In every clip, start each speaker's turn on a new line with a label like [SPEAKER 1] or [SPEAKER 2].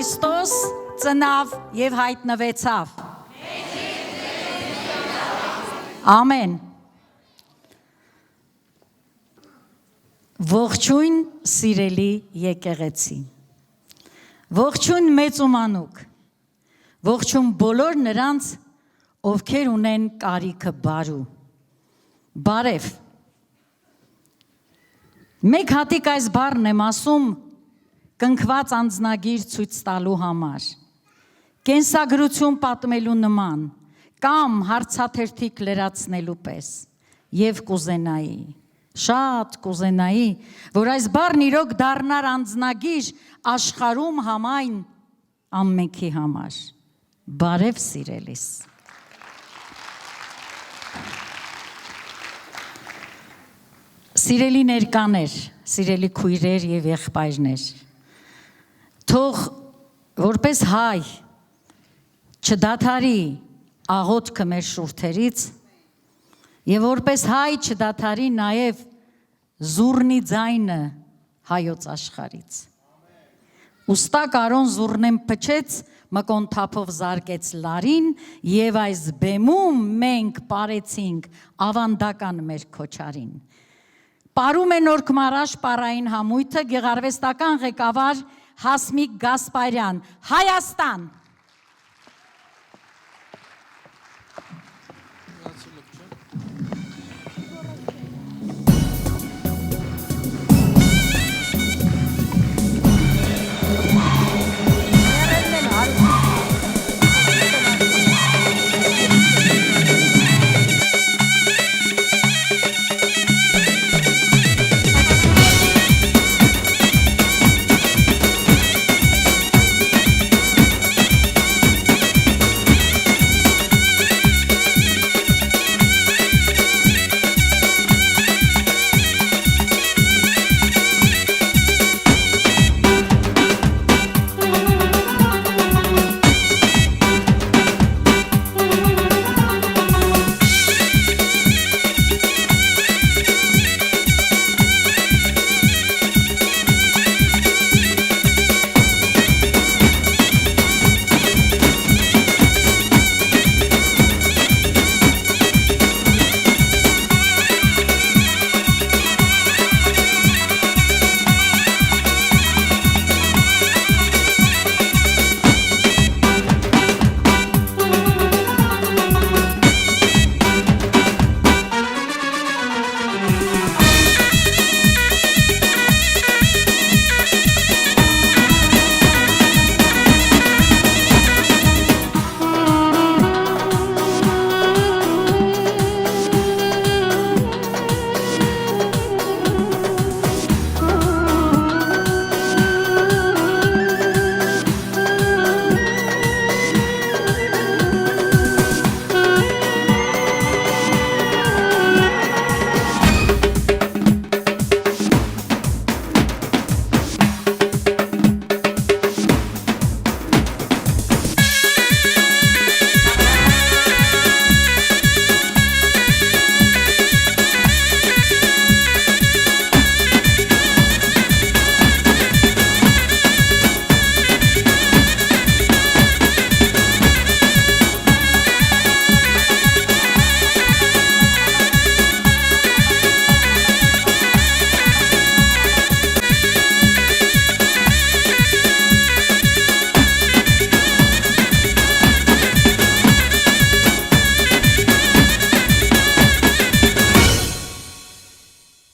[SPEAKER 1] Քրիստոս ծնավ եւ հայտնվեցավ։ Ամեն։ Ողջույն սիրելի եկեղեցի։ Ողջույն մեծ ու մանուկ։ Ողջույն բոլոր նրանց, ովքեր ունեն կարիքը բարու։ Բարև։ Մեկ հատիկ այս բառն եմ ասում կնքված անձնագիր ցույց տալու համար, կենսագրություն պատմելու նման, կամ հարցաթերթիկ լրացնելու պես, եւ կուզենայի, շատ կուզենայի, որ այս բառն իրոք դառնար անձնագիր աշխարհում համայն ամենքի համար։ Բարև սիրելիս։ Սիրելի ներկաներ, սիրելի քույրեր եւ եղբայրներ, թող որպես հայ չդադարի աղոթքը մեր շուրթերից եւ որպես հայ չդադարի նաեւ զուռնի ձայնը հայոց աշխարից։ Ուստա Կարոն զուռնեմ փչեց, մկոն թափով զարկեց լարին եւ այս բեմում մենք parեցինք ավանդական մեր քոչարին։ Պարում է նոր կմարաշ պարային համույթը գեղարվեստական ղեկավար Հասմիկ Գասպարյան, Հայաստան։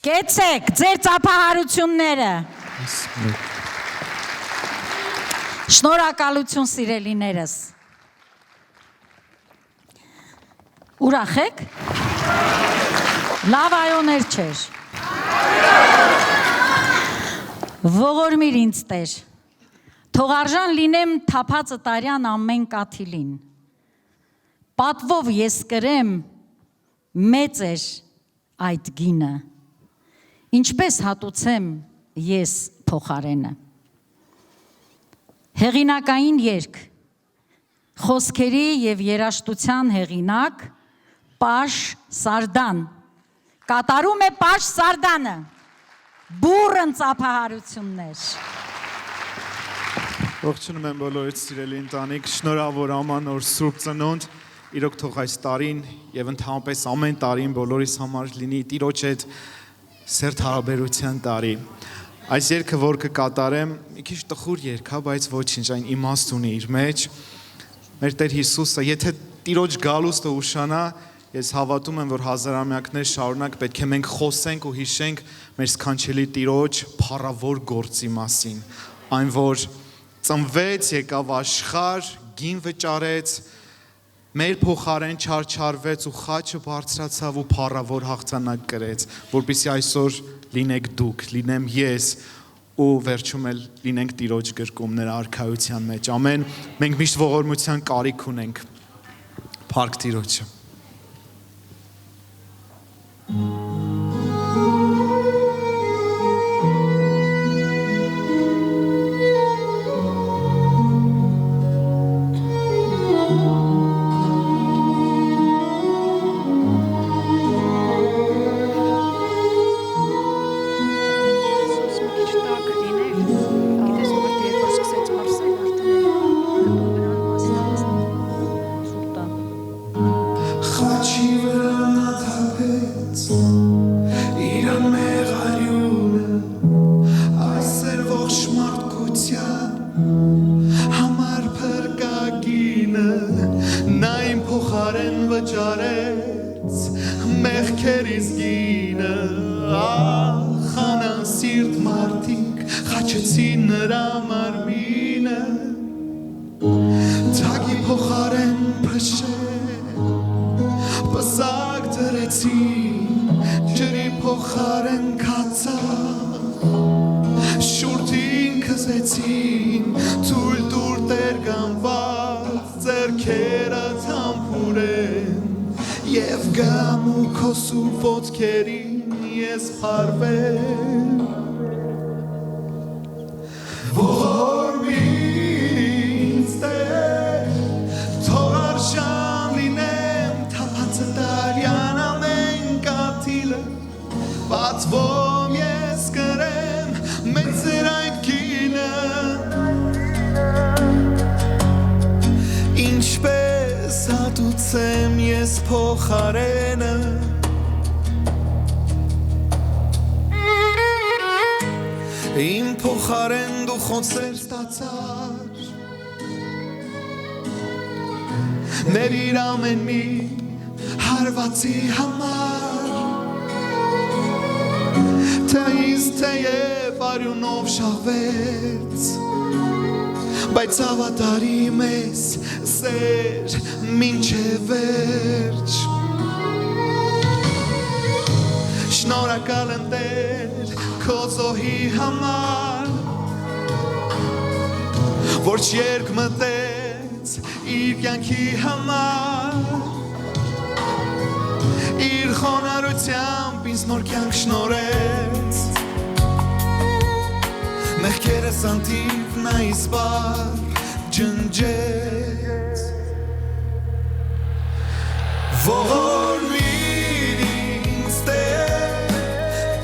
[SPEAKER 1] Կեցեք ձեր ծափահարությունները։ Շնորհակալություն սիրելիներս։ Ուրախ եք։ Լավ այոներ չէր։ Ողորմիր ինձ Տեր։ Թող արժան լինեմ թափածը տարյան ամեն կաթիլին։ Պատվով ես կրեմ մեծ էր այդ գինը։ Ինչպես հատուցեմ ես փոխարենը։ Հեղինակային երգ, խոսքերի եւ երաժշտության հեղինակ Պաշ Սարդան, կատարում է Պաշ Սարդանը, բուրըն ծափահարություններ։
[SPEAKER 2] Ողջունում եմ բոլորիդ սիրելի ընտանիք, շնորհավոր ամանոր Սուրբ Ծնունդ, իրոք թող այս տարին եւ ընդհանրապես ամեն տարին բոլորիս համար լինի Տիրոջ հետ սերտ հարաբերության տարի։ Այս երգը, որ կկատարեմ, մի քիչ տխուր երգ է, բայց ոչինչ, այն իմաստ ունի իր մեջ։ Մեր Տեր Հիսուսը, եթե Տիրոջ գալուստը ուշանա, ես հավատում եմ, որ հազարամյակներ շարունակ պետք է մենք խոսենք ու հիշենք մեր սքանչելի Տիրոջ փառավոր գործի մասին, այն որ ծնվեց, եկավ աշխարհ, գին վճարեց, մեր փոխարեն չարչարվեց ու խաչը բարձրացավ ու փառավոր հաղթանակ կրեց, որպեսզի այսօր լինեք դուք, լինեմ ես ու վերջում էլ լինենք Տիրոջ գրկում նրա արքայության մեջ։ Ամեն, մենք միշտ ողորմության կարիք ունենք։ Փառք Տիրոջը։ Ներիր ամեն մի հարվածի համար Թե ինձ թեև արյունով շահվեց Բայց հավատարի մեզ սեր մինչև վերջ Շնորհակալ եմ Տեր քո զոհի համար Որ չերկ մտեց իր կյանքի համար Իր խոնարհությամբ ինձ նոր կյանք շնորհեց Մեղքերս անթիվ նա իսպար ջնջեց Ողորմիր ինձ Տեր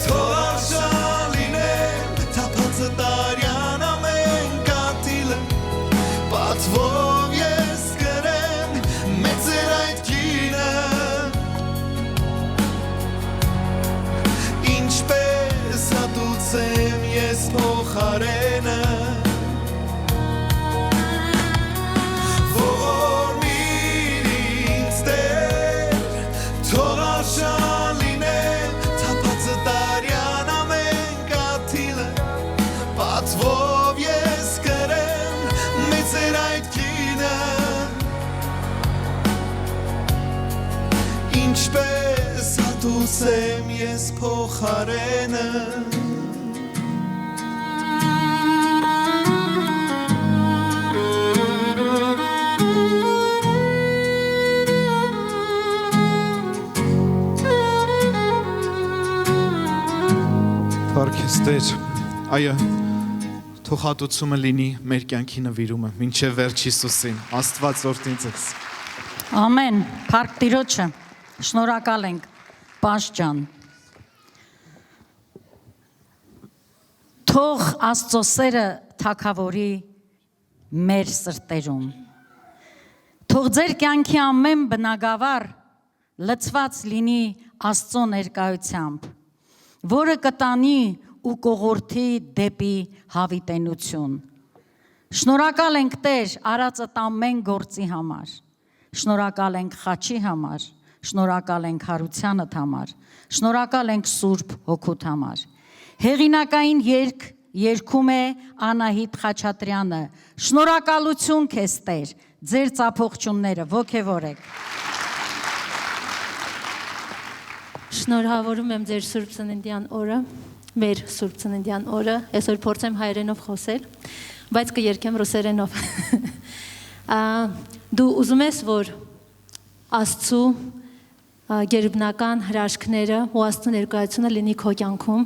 [SPEAKER 2] թող արժան լինեմ թափածը տարյան ամեն կաթիլը պատվով ես կրեմ մեծեր այդ կինը Ինչպես հատուցեմ ես փոխարենը Ողորմիր ինձ Տեր թող արժան լինեմ թափածը տարյան ամեն կաթիլը պատվով ես կրեմ մեծեր այդ կինը Ինչպես հատուցեմ ես փոխարենը Փառք ես Տեր, այո, թող հատուցումը լինի մեր կյանքի նվիրումը, մինչև վերջ Հիսուսին, Աստված օրհնի ձեզ։
[SPEAKER 1] Ամեն, փառք Տիրոջը, շնորհակալ ենք, Պաս ջան։ Թող Աստծո սերը թագավորի մեր սրտերում։ Թող ձեր կյանքի ամեն բնագավառ լցված լինի Աստծո ներկայությամբ, որը կտանի ու կողորթի դեպի հավիտենություն։ Շնորհակալ ենք Տեր արածդ ամեն գործի համար, շնորհակալ ենք խաչի համար, շնորհակալ ենք հարությանդ համար, շնորհակալ ենք Սուրբ Հոգուդ համար։ Հեղինակային երգ երգում է Անահիտ Խաչատրյանը։ Շնորհակալություն քեզ Տեր, ձեր ծափողջունները ոգևորեք։
[SPEAKER 3] Շնորհավորում եմ ձեր Սուրբ Ծննդյան օրը, մեր Սուրբ Ծննդյան օրը, այսօր փորձեմ հայերենով խոսել, բայց կերկեմ ռուսերենով։ Դու ուզում ես, որ Աստծու գերբնական հրաշքները ու Աստծու ներկայությունը լինի քո կյանքում։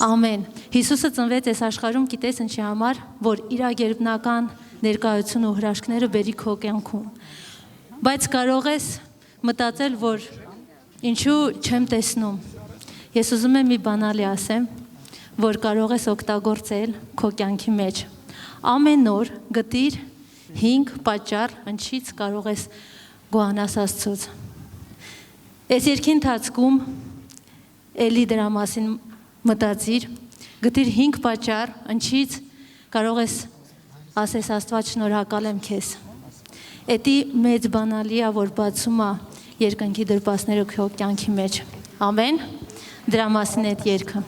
[SPEAKER 3] Ամեն։ Հիսուսը ծնվեց այս աշխարհում, գիտես ինչի համար, որ իր գերբնական ներկայությունը ու հրաշքները բերի քո կյանքում։ Բայց կարող ես մտածել, որ ինչու չեմ տեսնում։ Ես ուզում եմ մի բանալի ասեմ, որ կարող ես օգտագործել քո կյանքի մեջ։ Ամեն օր գտիր 5 պատճառ, ինչից կարող ես գոհանաս Աստծուց։ Այս երկի ընթացքում էլի դրա մասին մտածիր, գտիր 5 պատճառ, ինչից կարող ես ասես Աստված շնորհակալ եմ քեզ։ Էդի մեծ բանալի է, որ բացում է երկնքի դրպասները քո կյանքի մեջ։ Ամեն։ Դրա մասին է այդ երգը։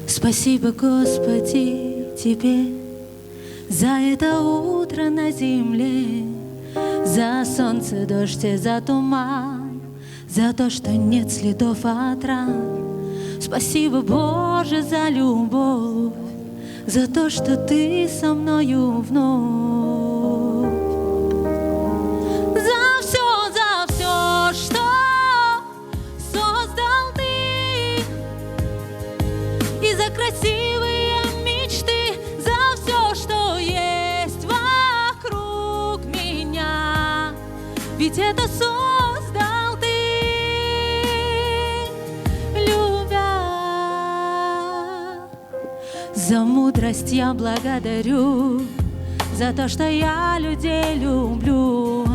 [SPEAKER 3] Спасибо, Господи, Тебе за это утро на земле, за солнце, дождь и за туман, за то, что нет следов от ран. Спасибо, Боже, за любовь, за то, что Ты со мною вновь. За все, что создал Ты, и за красивые мечты, за все, что есть вокруг меня. Ведь это создал Ты, любя. За мудрость я благодарю, за то, что я людей люблю,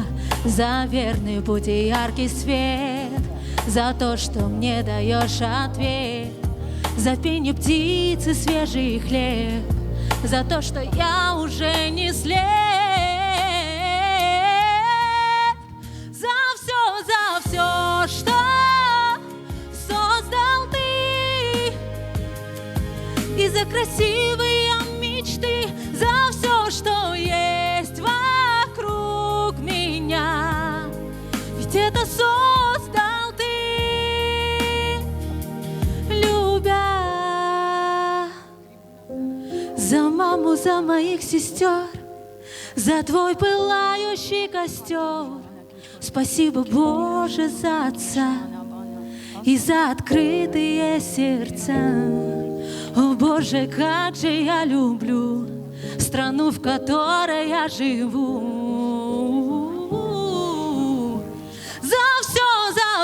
[SPEAKER 3] за верный путь и яркий свет, за то, что мне даешь ответ, за пение птицы, свежий хлеб, за то, что я уже не слеп. За все, что создал Ты, и за красивые мечты, за все, что есть вокруг меня. Ведь это создал Ты, любя. За маму, за моих сестер, за Твой пылающий костер. Спасибо, Боже, за отца и за открытые сердца. О, Боже, как же я люблю страну, в которой я живу. За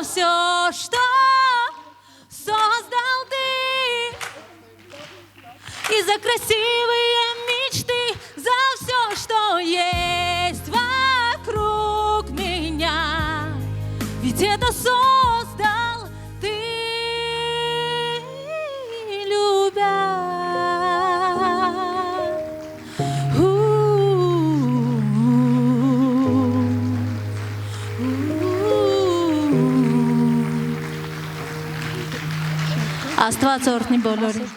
[SPEAKER 3] все, что создал Ты, и за красивые мечты, за все, что есть вокруг меня. Ведь это создал Ты, любя. Աստված օրհնի բոլորին։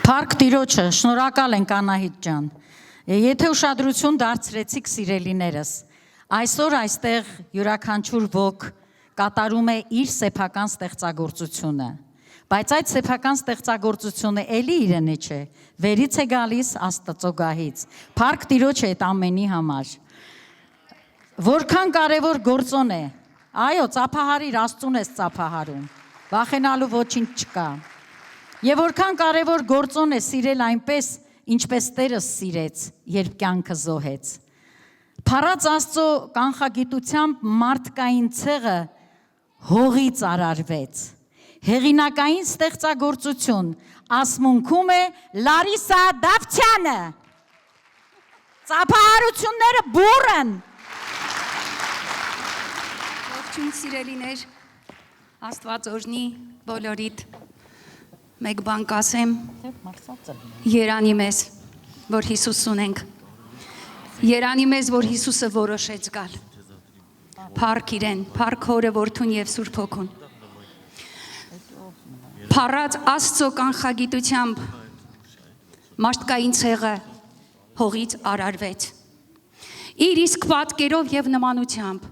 [SPEAKER 1] Փառք Տիրոջը, շնորհակալ ենք Անահիտ ջան։ Եթե ուշադրություն դարձրեցիք սիրելիներս, այսօր այստեղ յուրաքանչյուր ոք կատարում է իր սեփական ստեղծագործությունը, բայց այդ սեփական ստեղծագործությունը էլի իրենի չէ, վերից է գալիս Աստծո գահից։ Փառք Տիրոջը այդ ամենի համար։ Որքան կարևոր գործոն է Այո, ծափահարիր, Աստծուն ես ծափահարում։ Վախենալու ոչինչ չկա։ Եվ որքան կարևոր գործոն է սիրել այնպես, ինչպես Տերը սիրեց, երբ կյանքը զոհեց։ Փառած Աստծո կանխագիտությամբ մարդկային ցեղը հողից արարվեց։ Հեղինակային ստեղծագործություն ասմունքում է Լարիսա Դավթյանը։ Ծափահարությունները բուրըն։
[SPEAKER 4] Ողջույն սիրելիներ, Աստված օրհնի բոլորիդ։ Մեկ բան կասեմ, երանի մեզ, որ Հիսուս ունենք։ Երանի մեզ, որ Հիսուսը որոշեց գալ։ Փառք իրեն, փառք Հորը, Որդուն եւ Սուրբ Հոգուն։ Փառած Աստծո կանխագիտությամբ մարդկային ցեղը հողից արարվեց։ Իր իսկ պատկերով եւ նմանությամբ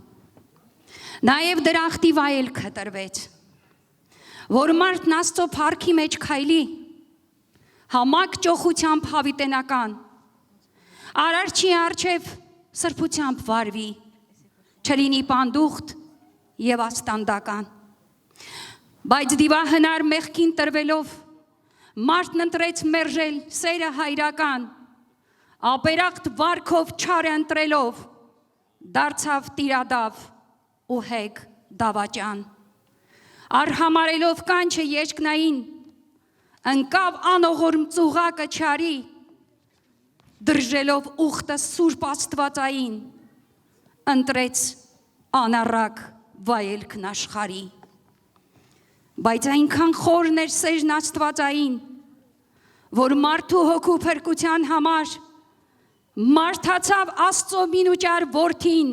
[SPEAKER 4] նաև դրախտի վայելքը տրվեց, որ մարդն Աստծո փառքի մեջ քայլի, համակ ճոխությամբ հավիտենական, արարչի առջև սրբությամբ վարվի, չլինի պանդուխտ եւ աստանդական։ Բայց դիվահնար մեղքին տրվելով մարդն ընտրեց մերժել սերը հայրական, ապերախտ վարքով չար ընտրելով դարձավ տիրադավ ու հեգ դավաճան, արհամարելով կանչը երկնային, ընկավ անողորմ ծուղակը չարի, դրժելով ուխտը Սուրբ Աստվածային, ընտրեց անառակ վայելքն աշխարհի։ Բայց այնքան խորն էր սերն Աստվածային, որ մարդու հոգու փրկության համար մարդացավ Աստծո մինուճար որդին,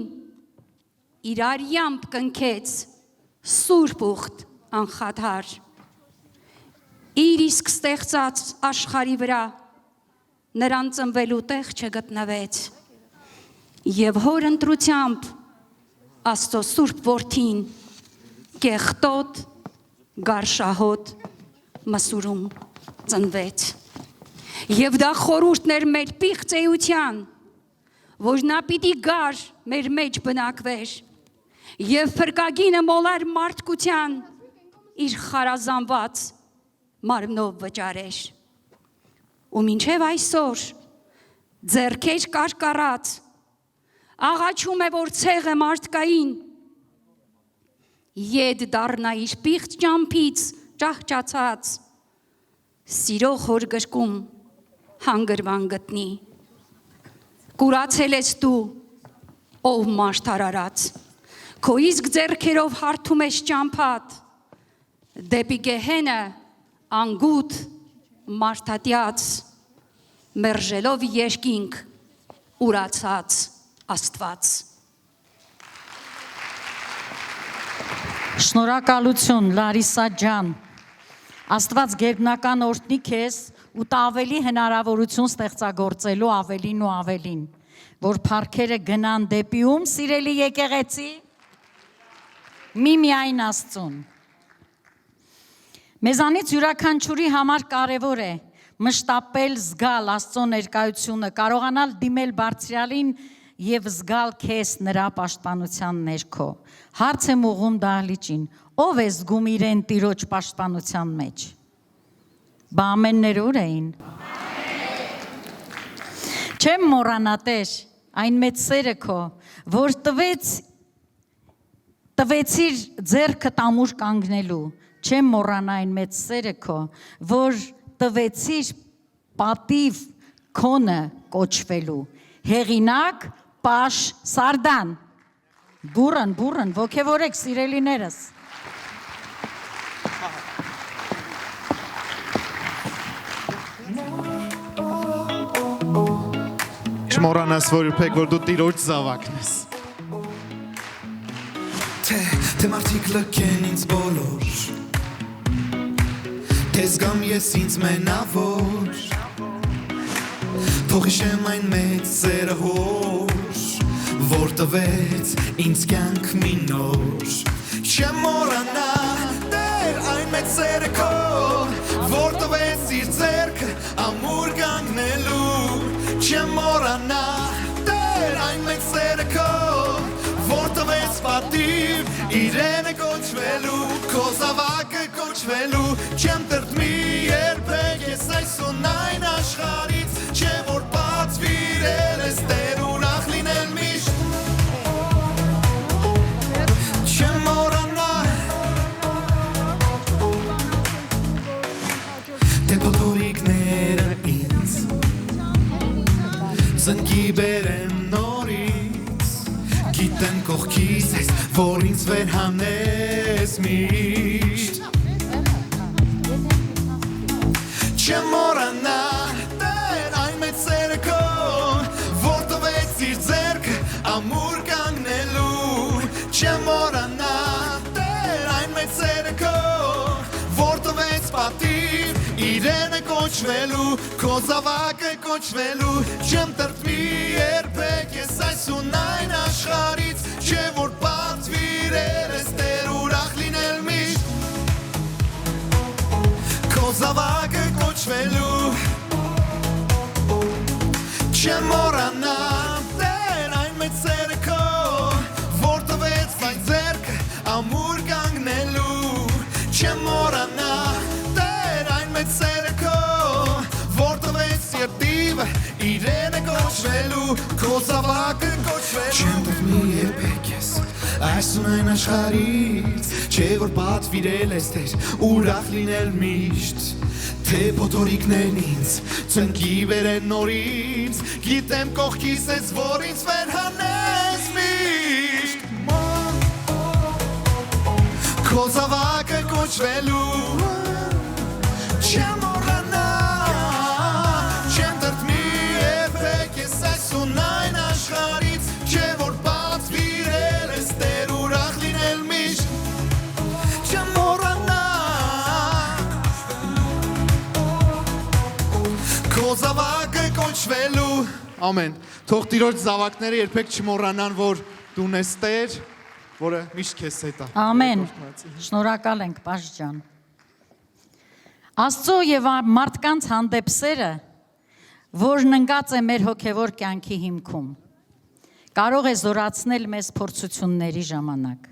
[SPEAKER 4] իր արյամբ կնքեց սուրբ ուխտ անխաթար, իր իսկ ստեղծած աշխարհի վրա նրան ծնվելու տեղ չգտնվեց, եւ հոր ընտրությամբ Աստծո սուրբ որդին կեղտոտ գարշահոտ մսուրում ծնվեց։ Եվ դա խորհուրդներ մեր պիղծ էության, որ նա պիտի գար մեր մեջ բնակվեր, եւ փրկագինը մոլար մարդկության իր խարազանված մարմնով վճարեր։ Ու մինչև այսօր ձեռքեր կարկառած աղաչում է, որ ցեղը մարդկային եդ դառնա իր պիղծ ճամփից ճահճացած, սիրո խոր գրկում հանգրվան գտնի։ Կուրացել ես դու, ով մարդ արարած, քո իսկ ձեռքերով հարթում ես ճամփատ, դեպի գեհենը անգութ մարդատյաց, մերժելով երկինք ուրացած Աստված։
[SPEAKER 1] Շնորհակալություն Լարիսա ջան, Աստված գերբնական օրհնի քեզ ու տա ավելի հնարավորություն ստեղծագործելու ավելին ու ավելին, որ փառքերը գնան դեպի ում սիրելի եկեղեցի, միայն Աստծուն։ Մեզանից յուրաքանչյուրի համար կարևոր է մշտապել զգալ Աստծո ներկայությունը, կարողանալ դիմել Բարձրյալին եւ զգալ քեզ նրա պաշտպանության ներքո։ Հարց եմ ուղում դահլիճին, ով է զգում իրեն Տիրոջ պաշտպանության մեջ։ Բա ամեններ ուր էին։ Չեմ մոռանա Տեր, այն մեծ սերը քո, որ տվեցիր ձեռքը տամուր կանգնելու, չեմ մոռանա այն մեծ սերը քո, որ տվեցիր պատիվ քոնը կոչվելու, հեղինակ Պաշ Սարդան, բուրըն, ոգևորեք սիրելիներս։
[SPEAKER 2] Չմոռանաս, որ երբեք որ դու Տիրոջ զավակն ես։
[SPEAKER 5] Թե մարդիկ լքեն ինձ բոլոր, թե զգամ ես ինձ մենավոր, թող հիշեմ այն մեծ սերը հոր, որ տվեց ինձ կյանք մի նոր, չեմ մոռանա Տեր այն մեծ սերը քո, որ տվեց իր ձեռքը ամուր կանգնելու, չեմ մոռանա Տեր այն մեծ սերը քո, որ տվեց պատիվ իրենը կոչվելու, քո զավակը կոչվելու, չեմ տրտմի երբեք ես այսօն այն աշխարից, չէ որ պատվիրել ես Տեր ուրախ լինել միշտ, չեմ մոռանա, թե բոլորիկները ինձ զնգի բերեն նորից, գիտեմ կողքիս ես, որ ինձ վերհանես միշտ, չեմ մոռանա, Տեր այն մեծ սերը քո, որ տվեց իր ձեռքը ամուր կանգնելու, չեմ մոռանա, Տեր այն մեծ սերը քո, որ տվեց պատիվ իրենը կոչվելու, քո զավակը կոչվելու, չեմ տրտմի երբեք ես այսօն այն աշխարից, չէ որ պատվիրել ես Տեր ուրախ լինել միշտ, քո զավակը կոչվելու, չեմ մոռանա, Տեր այն մեծ սերը քո, որ տվեց այն ձեռքը ամուր կանգնելու, չեմ մոռանա, Տեր այն մեծ սերը քո, որ տվեց երդիվը իրենը կոչվելու, քո զավակը կոչվելու, չեմ տրտմի երբեք ես այսօն այն աշխարից, չէ որ պատվիրել ես Տեր ուրախ լինել միշտ, թե փոթորիկներն ինձ ծնկի բերեն նորից, գիտեմ կողքիս ես, որ ինձ վերհանես միշտ, քո զավակը կոչվելու, չեմ մոռանա, չեմ տրտմի երբեք ես այսօն այն աշխարից, չէ որ պատվիրել ես Տեր ուրախ լինել միշտ, չեմ մոռանա, քո զավակը կոչվելու, ամեն, թող Տիրոջ զավակները երբեք չմոռանան, որ դու ես Տեր, որը միշտ քեզ հետ է։
[SPEAKER 1] Ամեն, շնորհակալ ենք Պաշտ ջան։ Աստծո եւ մարդկանց հանդեպ սերը, որն ընկած է մեր հոգևոր կյանքի հիմքում, կարող է զորացնել մեզ փորձությունների ժամանակ,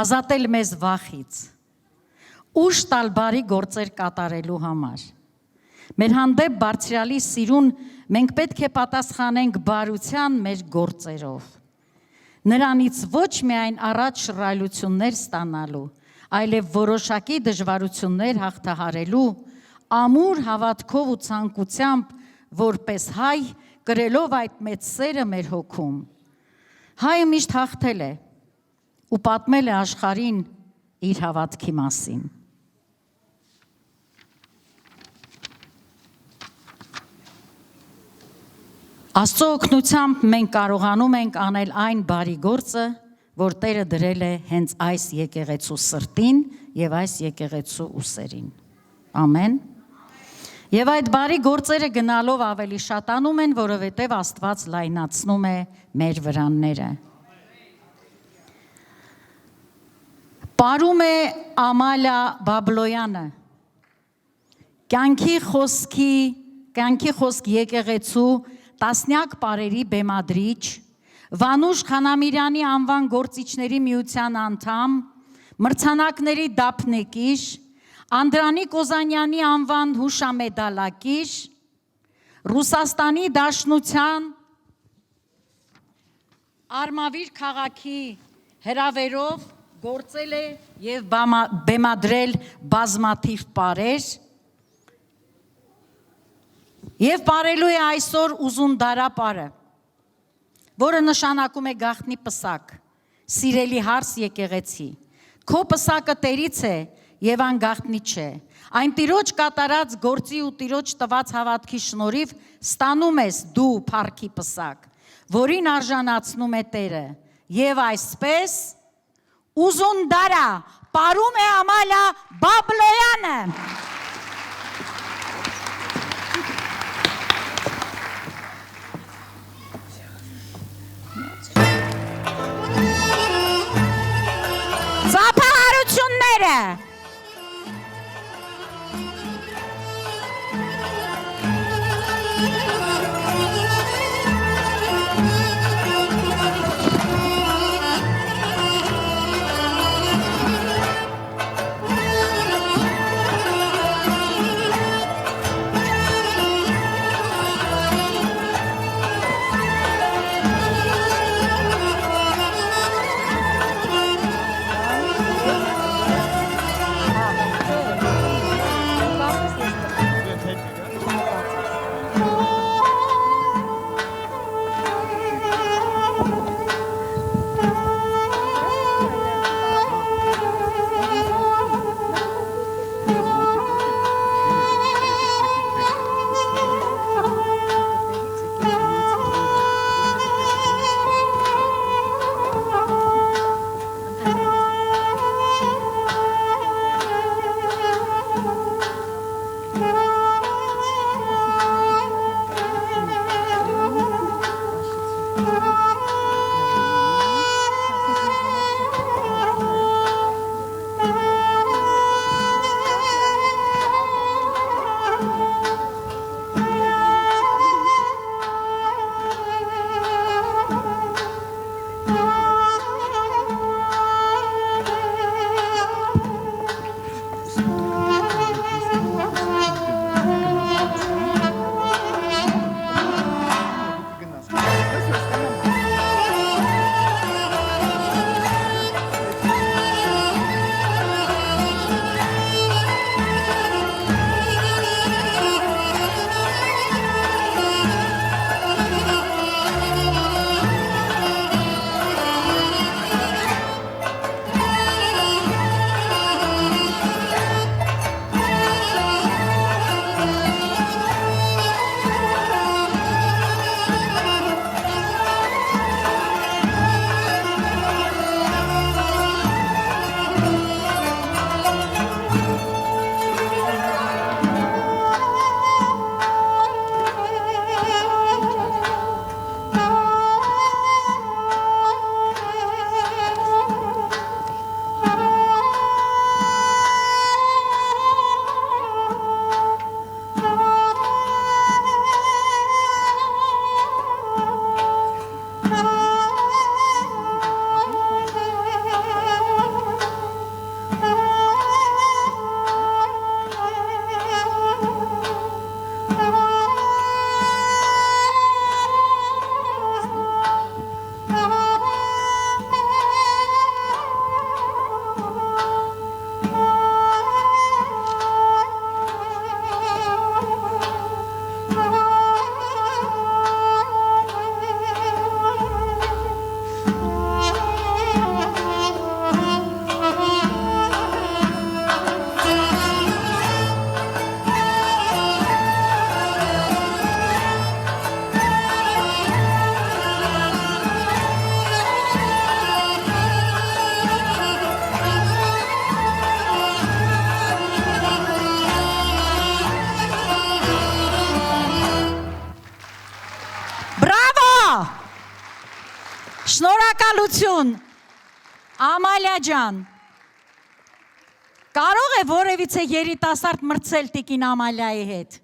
[SPEAKER 1] ազատել մեզ վախից, ուժ տալ բարի գործեր կատարելու համար։ Մեր հանդեպ բարձրալի սիրուն մենք պետք է պատասխանենք բարության մեր գործերով։ Նրանից ոչ միայն առաջ շռայլություններ ստանալու, այլև որոշակի դժվարություններ հաղթահարելու, ամուր հավատքով ու ցանկությամբ, որպես հայ, կրելով այդ մեծ սերը մեր հոգում։ Հայը միշտ հաղթել է ու պատմել է աշխարհին իր հավատքի մասին։ Աստծո օգնությամբ մենք կարողանում ենք անել այն բարի գործը, որ Տերը դրել է հենց այս եկեղեցու սրտին եւ այս եկեղեցու ուսերին։ Ամեն։ Եվ այդ բարի գործերը գնալով ավելի շատանում են, որովհետև Աստված լայնացնում է մեր վրանները։ Պարում է Ամալիա Բաբլոյանը, կյանքի խոսք եկեղեցու տասնյակ պարերի բեմադրիչ, Վանուշ Խանամիրյանի անվան գործիչների միության անդամ, մրցանակների դափնեկիր, Անդրանիկ Օզանյանի անվան հուշամեդալակիր, Ռուսաստանի Դաշնության Արմավիր քաղաքի հրավերով գործել է եւ բեմադրել բազմաթիվ պարեր եւ պարելու է այսօր Ուզունդարա պարը, որը նշանակում է գաղտնի պսակ, սիրելի հարս եկեղեցի։ Քո պսակը Տերից է եւ անգաղտնի չէ։ Այն Տիրոջ կատարած գործի ու Տիրոջ տված հավատքի շնորհիվ ստանում ես դու փառքի պսակ, որին արժանացնում է Տերը։ Եվ այսպես Ուզունդարա պարում է Ամալիա Բաբլոյանը։ Ծափահարությունները Շնորհակալություն Ամալիա ջան։ Կարող է որևիցե երիտասարդ մրցել տիկին Ամալիայի հետ։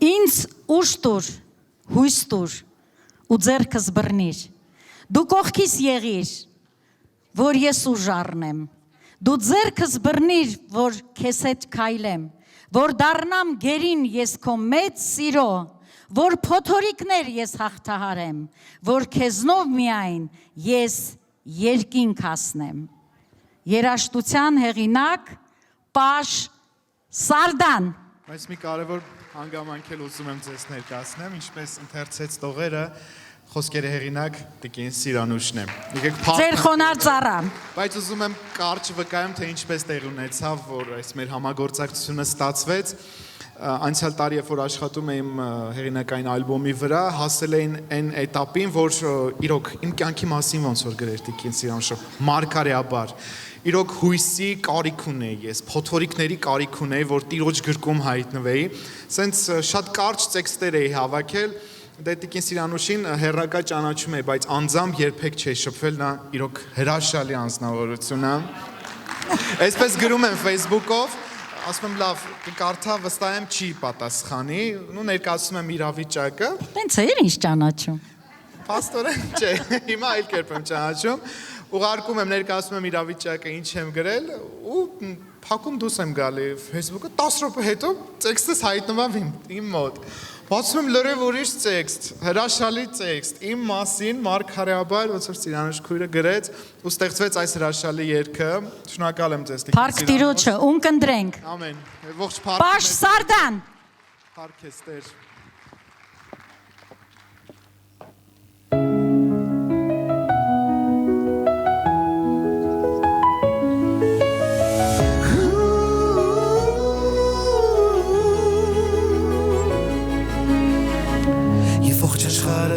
[SPEAKER 1] Ինձ ուժ տուր, հույս տուր ու ձեռքս բռնիր։ Դու կողքիս եղիր, որ ես ուժ առնեմ։ Դու ձեռքս բռնիր, որ քեզ հետ քայլեմ, որ դառնամ գերին ես քո մեծ սիրո, որ փոթորիկներ ես հաղթահարեմ, որ քեզնով միայն ես երկինք հասնեմ։ Երաժշտության հեղինակ Պաշ Սարդան։
[SPEAKER 2] Բայց մի կարևոր հանգամանք էլ ուզում եմ ձեզ ներկայացնեմ, ինչպես ընթերցեց տողերը, խոսքերի հեղինակ տիկին Սիրանուշն է։
[SPEAKER 1] Ձեր խոնար ծառա։
[SPEAKER 2] Բայց ուզում եմ կարճ վկայեմ, թե ինչպես տեղի ունեցավ, որ այս մեր համագործակցությունը ստացվեց։ Անցյալ տարի, երբ որ աշխատում եմ հեղինակային ալբոմի վրա, հասել էին այն էտապին, որ իրոք իմ կյանքի մասին ոնց որ գրեր տիկին Սիրանուշը, մարգարեաբար։ Իրոք հույսի կարիք ունեի ես, փոթորիկների կարիք ունեի, որ Տիրոջ գրկում հայտնվեի։ Սենց շատ կարճ տեքստեր էի հավաքել, դե տիկին Սիրանուշին հեռակա ճանաչում էի, բայց անձամբ երբեք չէի շփվել, նա իրոք հրաշալի անձնավորություն է։ Այսպես գրում եմ Facebook-ով, ասում եմ լավ, կարդա վստահ եմ չի պատասխանի, ու ներկայացնում եմ իրավիճակը։
[SPEAKER 1] Տենց էր ինչ ճանաչում։
[SPEAKER 2] Պաստորեն չէ, հիմա այլ կերպ եմ ճանաչում, ուղարկում եմ, ներկայացնում եմ իրավիճակը, ինչ եմ գրել, ու փակում դուրս եմ գալի Facebook-ը, 10 րոպե հետո տեքստս հայտնվավ իմ մոտ։ Բացում եմ լրիվ ուրիշ տեքստ, հրաշալի տեքստ, իմ մասին մարգարեաբար, ոնց որ Սիրանուշ քույրը գրեց, ու ստեղծվեց այս հրաշալի երգը։ Շնորհակալ եմ ձեզ տիկին
[SPEAKER 1] Փառք Տիրոջը, ուն կընտրենք։
[SPEAKER 2] Ամեն։ Ողջ փառքը։
[SPEAKER 1] Պաշ Սարդան։
[SPEAKER 2] Փառք ես Տեր։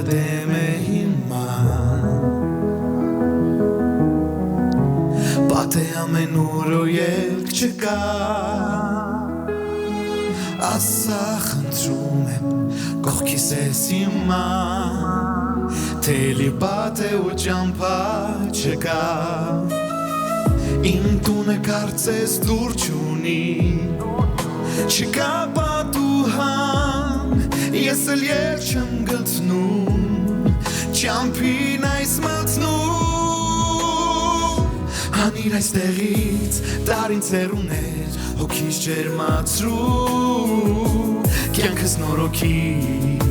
[SPEAKER 5] Դեմ է հիմա Պատե ամեն ուր ու ելք չկա Ասա խնդրում եմ կողքիս ես հիմա Թելի պատե ու ճամփա չկա Իմ տունը կարծես դուր չունի Չկա պատուհան Ես էլ երբ չեմ գտնում Չամփին այս մտնում Հանիր այս տեղից տարին ծերուներ Հոգիս ջերմացրու Կյանքս նորոգիր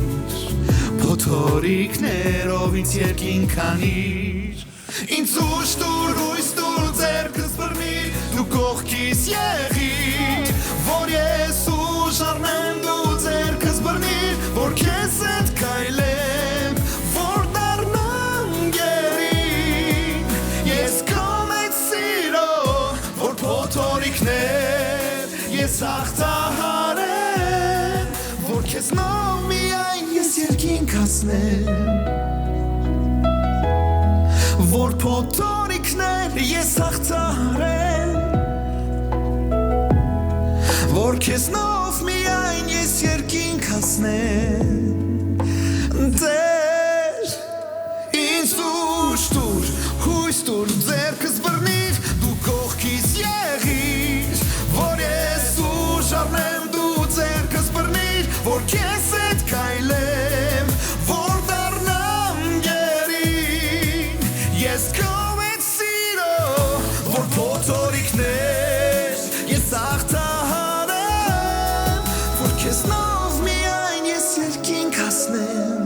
[SPEAKER 5] Փոթորիկներով ինձ երկինք անիր Ինձ ուժ տուր, հույս տուր, ձեռքս բռնիր Դու կողքիս եղիր Որ ես ուժ առնեմ դու ձեռքս բռնիր Որ քեզ հետ քայլեմ Որ դառնամ գերին Ես քո մեծ սիրո Որ փոթորիկներ Ես հաղթահարեմ Որ քեզնով միայն ես երկինք հասնեմ Որ փոթորիկներ ես հաղթահարեմ Որ քեզնով միայն ես երկինք հասնեմ Տեր ինձ ուժ տուր, հույս տուր, ձեռքս բռնիր Դու կողքիս եղիր Որ ես ուժ առնեմ դու ձեռքս բռնիր Որ քեզ հետ քայլեմ Որ դառնամ գերին Ես քո մեծ սիրո Որ փոթորիկներ Ես հաղթահարեմ Որ քեզնով միայն ես երկինք հասնեմ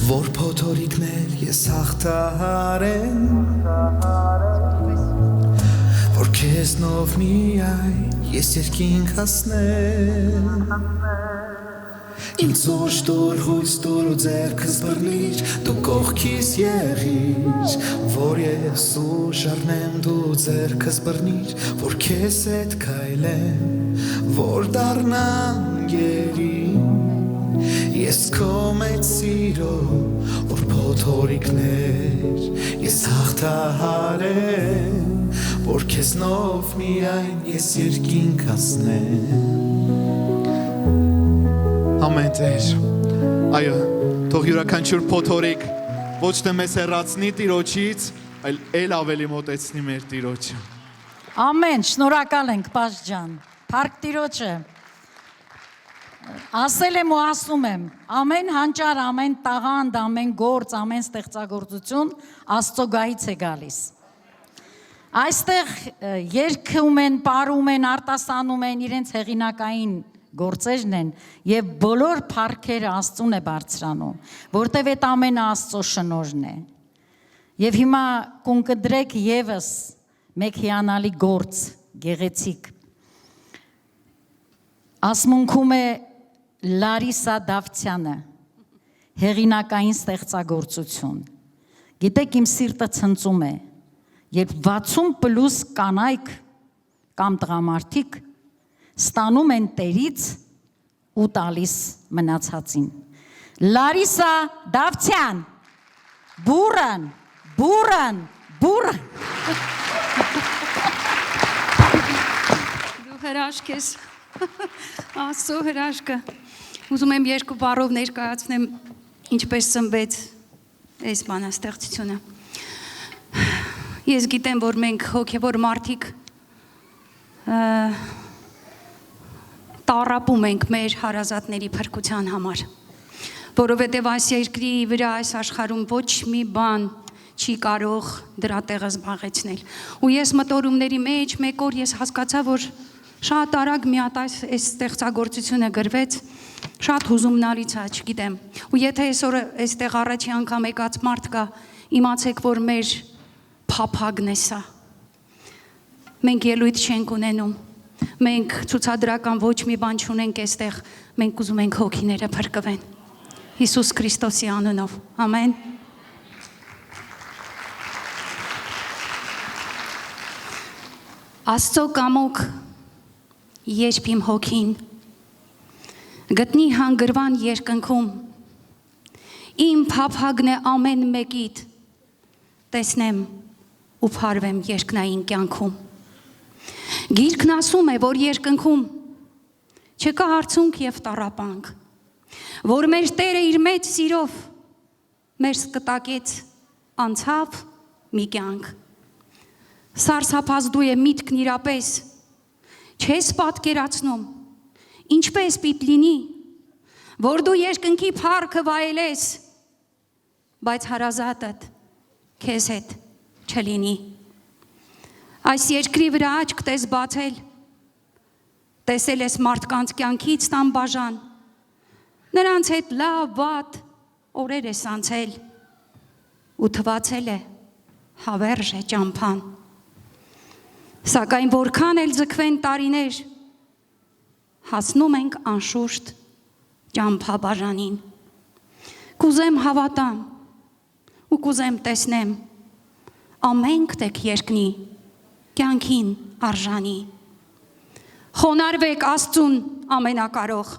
[SPEAKER 5] Որ փոթորիկներ ես հաղթահարեմ Որ քեզնով միայն ես երկինք հասնեմ Ինձ ուշտուր հույս տուր ու ձեռքս բռնիր, դու կողքիս եղիր, որ ես ուժառնեմ, դու ձեռքս բռնիր, որ քեզ հետ քայլեմ, որ դառնամ գերի, ես քո մեծ սիրո, որ փոթորիկներ, ես հաղթահարեմ, որ քեզնով միայն ես երկինք հասնեմ։ Ամեն Տեր, այո, թող յուրաքանչյուր փոթորիկ ոչ թե մեզ հեռացնի Տիրոջից, այլ էլ ավելի մոտեցնի մեր Տիրոջը։
[SPEAKER 1] Ամեն, շնորհակալ ենք, Պազ ջան։ Փառք Տիրոջը։ Ասել եմ ու ասում եմ, ամեն հանճար, ամեն տաղանդ, ամեն գործ, ամեն ստեղծագործություն Աստծո գահից է գալիս։ Այստեղ երգում են, պարում են, արտասանում են, իրենց հեղինակային գործերն են եւ բոլոր փառքերը Աստծուն է բարձրանում, որտեւ այդ ամենը Աստծո շնորհն է։ Եվ հիմա կունկդրեք եւս մեկ հիանալի գործ, գեղեցիկ։ Ասմունքում է Լարիսա Դավթյանը, հեղինակային ստեղծագործություն։ Գիտեք, իմ սիրտը ցնծում է, երբ 60+ կանայք կամ տղամարդիկ ստանում են տերից ու տալիս մնացածին։ Լարիսա Դավթյան, բուրըն։
[SPEAKER 4] Դու հրաշք ես, Աստծո հրաշքը։ Ուզում եմ երկու բառով ներկայացնեմ, ինչպես ծնվեց այս բանաստեղծությունը։ Ես գիտեմ, որ մենք հոգևոր մարդիկ տառապում ենք մեր հարազատների փրկության համար, որովհետև այս երկրի վրա, այս աշխարհում ոչ մի բան չի կարող դրա տեղը զբաղեցնել։ Ու ես մտորումների մեջ մեկ օր ես հասկացա, որ շատ արագ մի հատ այս ստեղծագործությունը գրվեց, շատ հուզումնալից է, չգիտեմ։ Ու եթե այսօր այստեղ առաջի անգամ եկած մարդ կա, իմացեք, որ մեր փափագն է սա։ Մենք ելույթ չենք ունենում, մենք ցուցադրական ոչ մի բան չունենք այստեղ, մենք ուզում ենք հոգիները փրկվեն։ Հիսուս Քրիստոսի անունով, ամեն։ Աստծո կամոք երբ իմ հոգին գտնի հանգրվան երկնքում, իմ փափագն է ամեն մեկիդ տեսնեմ ու փարվեմ երկնային կյանքում։ Գիրքն ասում է, որ երկնքում չկա հարցունք եւ տառապանք, որ մեր Տերը իր մեծ սիրով մեր սկտակեց անցավ մի կյանք։ Սարսափազդու է միտքն իրապես, չես պատկերացնում, ինչպես պիտի լինի, որ դու երկնքի փառքը վայելես, բայց հարազատդ քեզ հետ չլինի։ Այս երկրի վրա աչք տես բացել, տեսել ես մարդկանց կյանքից տան բաժան, նրանց հետ լավ վատ օրեր ես անցել ու թվացել է հավերժ է ճամփան։ Սակայն որքան էլ ձգվեն տարիներ, հասնում ենք անշուշտ ճամփաբաժանին։ Կուզեմ հավատամ ու կուզեմ տեսնեմ, ամենք տեք երկնի կյանքին արժանի։ Խոնարհվեք Աստծուն ամենակարող,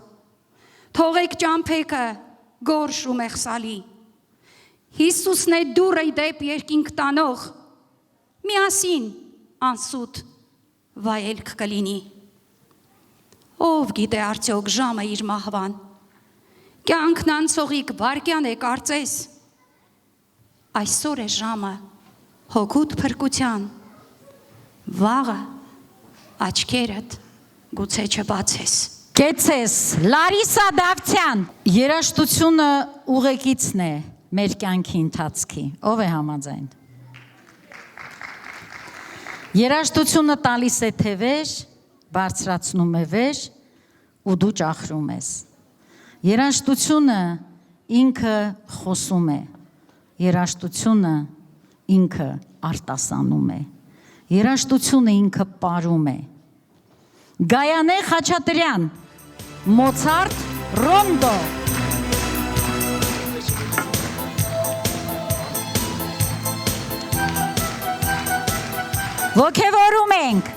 [SPEAKER 4] թողեք ճամփեքը գորշ ու մեղսալի։ Հիսուսն է դուռը դեպ երկինք տանող, միասին անսուտ վայելք կլինի։ Ով գիտե արդյոք ժամը իր մահվան, կյանքն անցողիկ վարկյան է կարծես, այսօր է ժամը հոգուտ փրկության, վաղը աչքերդ գուցե չբացես։
[SPEAKER 1] Կեցես, Լարիսա Դավթյան, երաժշտությունը ուղեկիցն է մեր կյանքի ընթացքի, ով է համաձայն։ Երաժշտությունը տալիս է թե վեր, բարձրացնում է վեր ու դու ճախրում ես։ Երաժշտությունը ինքը խոսում է, երաժշտությունը ինքը արտասանում է, երաժշտությունը ինքը պարում է։ Գայանե Խաչատրյան, Մոցարտ Ռոնդո։ Ոգևորում ենք։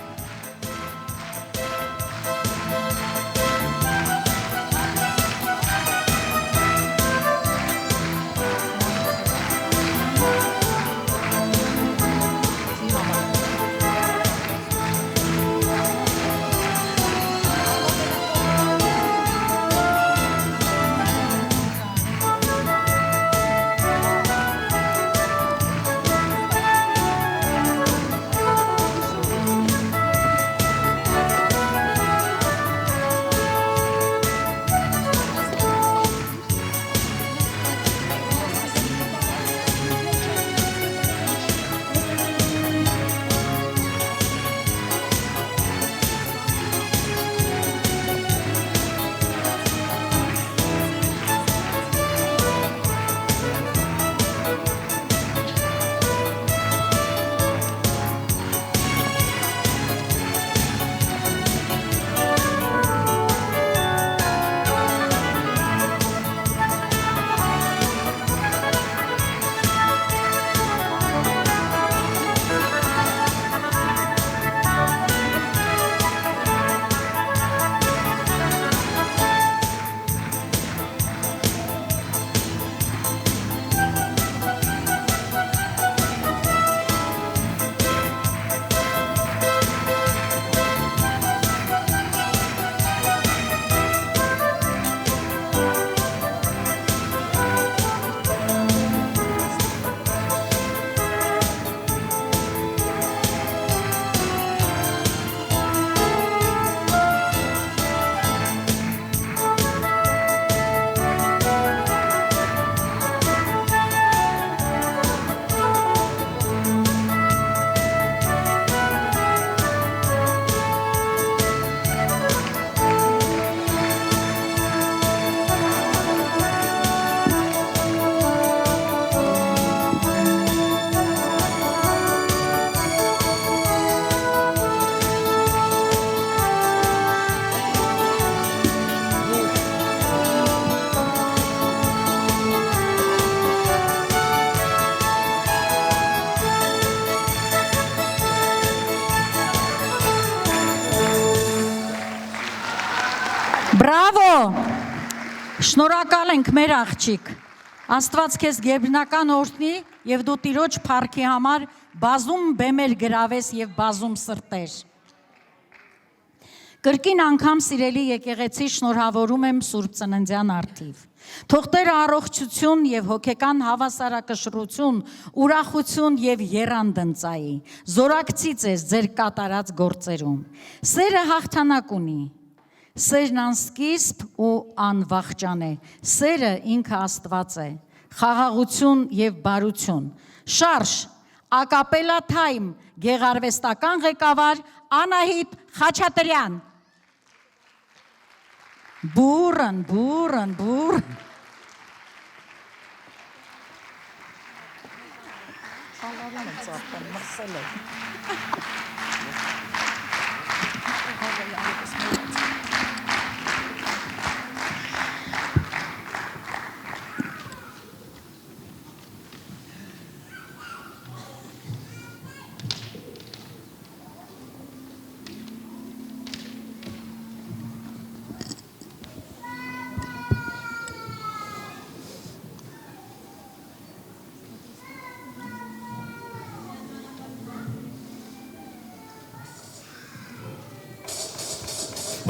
[SPEAKER 1] Բրավո։ Շնորհակալ ենք մեր աղջիկ։ Աստված քեզ գերբնական օրհնի եւ դու Տիրոջ փառքի համար բազում բեմեր գրավես եւ բազում սրտեր։ Կրկին անգամ սիրելի եկեղեցի շնորհավորում եմ Սուրբ Ծննդյան արդիվ։ Թող Տերը առողջություն եւ հոգեկան հավասարակշռություն, ուրախություն եւ եռանդ ընծայի։ Զորակցի ձեզ ձեր կատարած գործերում։ Սերը հաղթանակ ունի։ Սերն անսկիզբ ու անվախճան է, սերը ինքը Աստված է, խաղաղություն և բարություն, շարժ, ակապելա թայմ, գեղարվեստական ղեկավար Անահիտ Խաչատրյան, բուրըն,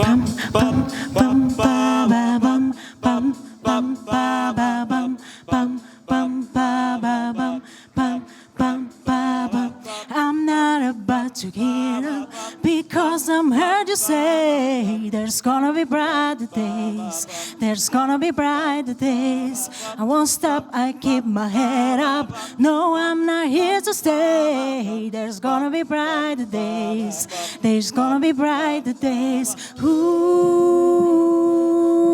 [SPEAKER 6] bum bum bum ba ba bum bum bum ba ba bum bum bum ba ba bum bum bum ba bum. I'm not about to get up because I'm heard you say there's gonna be brighter days. There's gonna be brighter days. I won't stop, I keep my head up. No, I'm not here to stay. There's gonna be brighter days. There's gonna be brighter days. Ooh.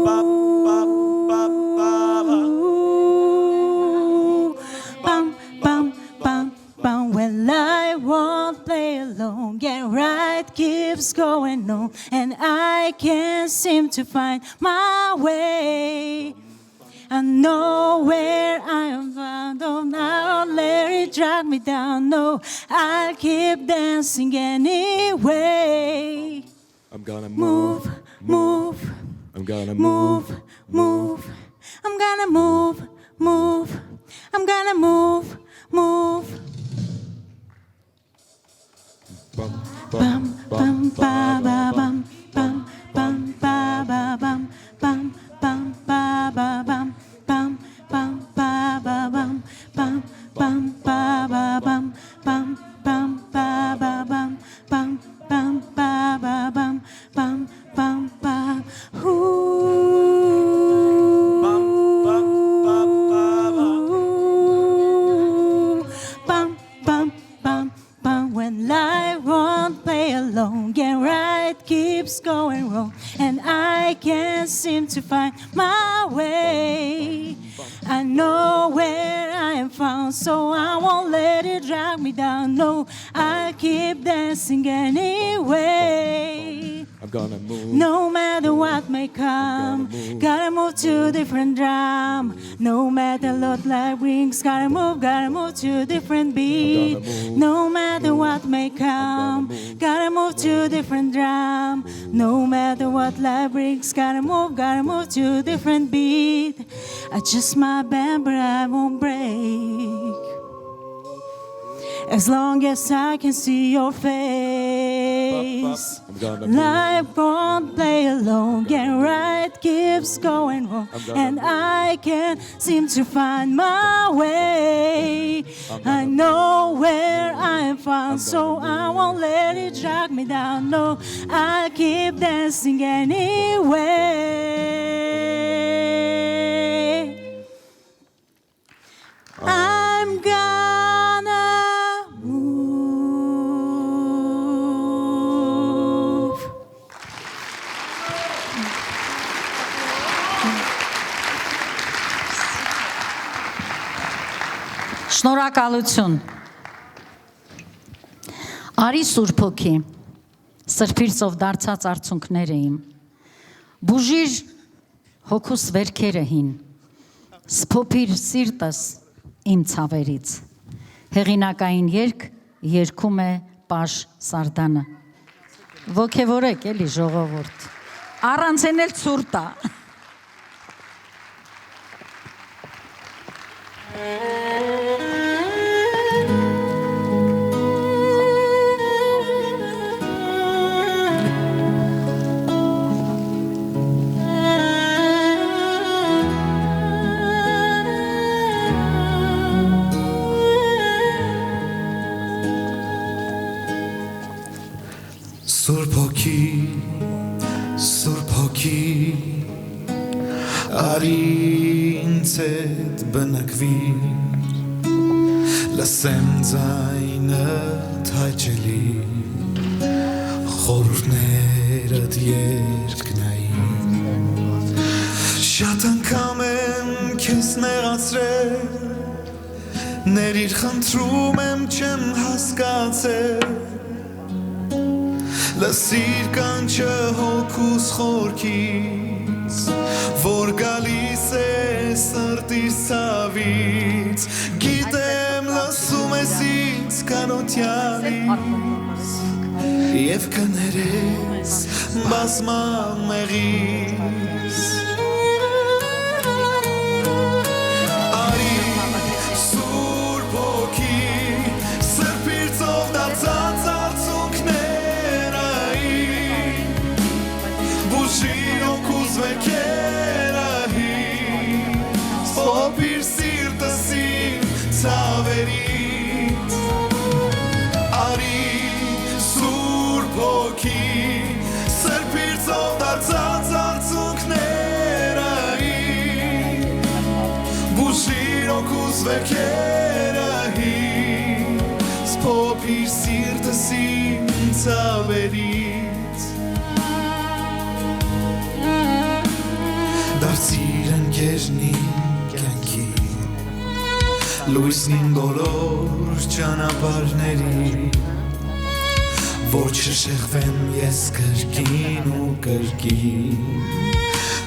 [SPEAKER 6] Bum, bum, bum, bum. Well, I won't play alone. Get right, keep keeps going on, and I can't seem to find my way. I know where I am found, don't let it drag me down, no, I'll keep dancing anyway.
[SPEAKER 7] I'm gonna
[SPEAKER 6] Move, move,
[SPEAKER 7] I'm gonna
[SPEAKER 6] move, move. I'm gonna move, move. I'm gonna move, move.
[SPEAKER 7] Bum,
[SPEAKER 6] Bum, bum, ba, ba, bum, bum, bum, ba, ba, bum, bum, bum, ba, ba, bum, bum, bum, ba, ba, bum, bum, bum, ba, ba, bum, bum, bum, ba, ba, bum, bum, bum, ba, ba, bum, bum, bum, ba. Ooh. Bum, bum, bum, bum. When life won't play along, and right keeps going wrong, and I can't seem to find my way. I know where I am found, so I won't let it drag me down. No, I'll keep dancing anyway.
[SPEAKER 7] I'm gonna move.
[SPEAKER 6] No matter what may come, gotta move to different drum. No matter what life brings, gotta move to different beat. No matter what may come, gotta move to different drum. No matter what life brings, gotta move to different beat. Adjust my band, but I won't break. As long as I can see your face. Life won't play along, and right keeps going wrong, and I can't seem to find my way. I know where I am found, so I won't let it drag me down. No, I'll keep dancing anyway. I'm gonna move.
[SPEAKER 1] Շնորհակալություն։ Արի Սուրբ Հոգի, սրբիցով դարձած արցունքները իմ, բուժիր հոգուս վերքերը հին, սփոփիր սիրտս իմ ցավերից։ Հեղինակային երգ երգում է Պաշ Սարդանը։ Ոգևորեք էլի ժողովուրդ։ Առանց են էլ ցուրտ է։
[SPEAKER 5] Սուրբ հոգի, արի ինձ հետ բնակվիր, լսեմ ձայնդ հաճելի, խորհուրդներդ երկնային, շատ անգամ եմ քեզ նեղացրել, ներիր խնդրում եմ չեմ հասկացել, լսիր կանչը հոգուս խորքից, որ գալիս է սրտիս ցավից, գիտեմ լսում ես ինձ կանոթյանից, և կներես բազմամեղից, արի Սուրբ Հոգի, սրբիցով դարձած Սփոփիր սիրտս իմ ցավերից, արի Սուրբ Հոգի, սրբիցով դարձած արցունքները իմ, բուժիր հոգուս վերքերը իմ, սփոփիր սիրտս իմ ցավերից, դարձիր ընկերնին լույսնին բոլոր ճանապարհների, որ չշեղվեմ ես կրկին ու կրկին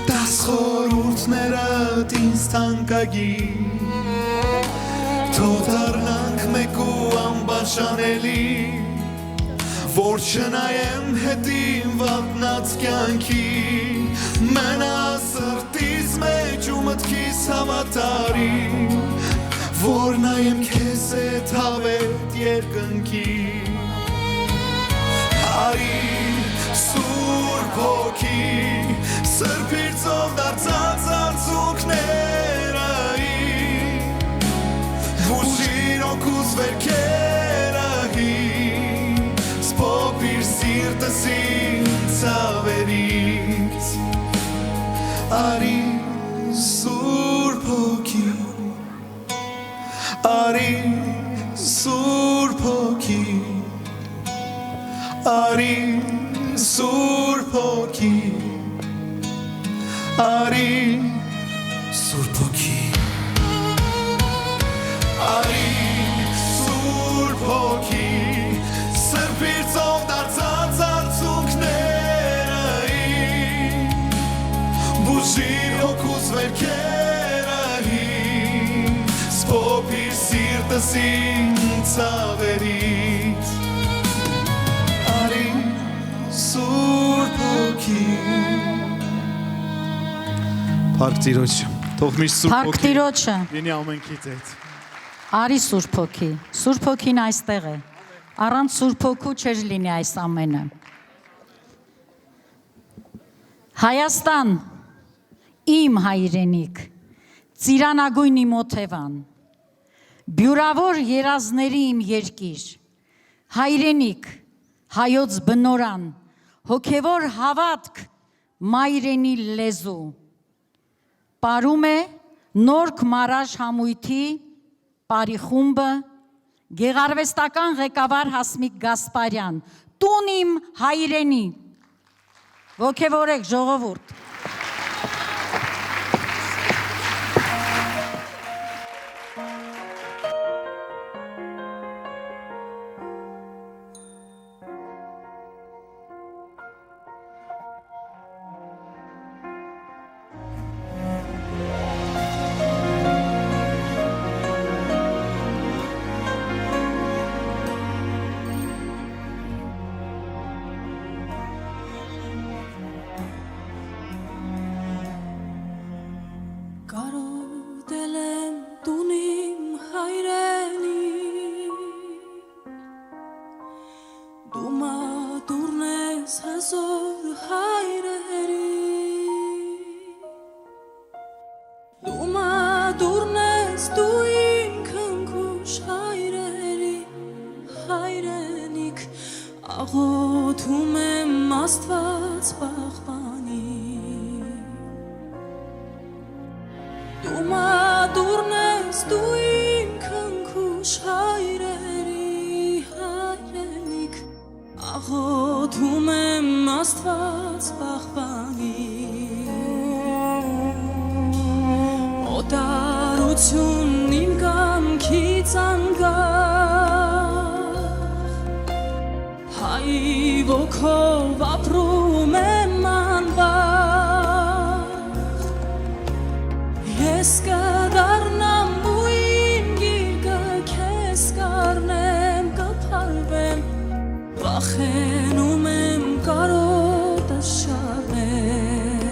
[SPEAKER 5] Տաս խորհուրդներդ ինձ թանկագին Թող դառնանք մեկ ու անբաժանելի Որ չնայեմ հետին վատնած կյանքին Մենա սրտիս մեջ ու մտքիս հավատարիմ Որ նայեմ քեզ հետ հավետ երկնքին Արի Սուրբ Հոգի Սրբիր ծով դարձած արցունքները Բուժիր օգուս վերքերը Սպոպիր սիրտս ինձ ավերից Արի Սուրբ Հոգի Արի Սուրբ Հոգի Արի Սուրբ Հոգի Արի Սուրբ Հոգի Արի Սուրբ Հոգի Սրբիր ծով դարձած արցունքները Բուժիր հոգուս վերքերը Սպոպիր սիրտս ինձ ավերից Արի Սուրբ Հոգի Փառք Տիրոջը Թող միշտ Սուրբ
[SPEAKER 1] Փառք Տիրոջը
[SPEAKER 2] լինի ամենքիդ հետ
[SPEAKER 1] Արի Սուրբ Հոգի Սուրբ Հոգին այստեղ է Առանց Սուրբ Հոգու չէր լինի այս ամենը Հայաստան իմ հայրենիք Ծիրանագույն իմ օթևան Բյուրավոր երազների իմ երկիր Հայրենիք հայոց բնորան Հոգևոր հավատք մայրենի լեզու Պարում է Նորք Մարաժ համույթի Պարի խումբը Գեղարվեստական ղեկավար Հասմիկ Գասպարյան Տուն իմ հայրենի Ոգևորեք ժողովուրդ
[SPEAKER 6] Աղոթում եմ Աստված պահպանի Դու մատուրն ես դու իմ քնքուշ հայրենիք Աղոթում եմ Աստված պահպանի Օտարություն իմ կամքից Ոգով ապրում եմ անվախ Ես կդառնամ ու իմ գիրկը քեզ կառնեմ կփարվեմ Վախենում եմ կարոտս շարնեմ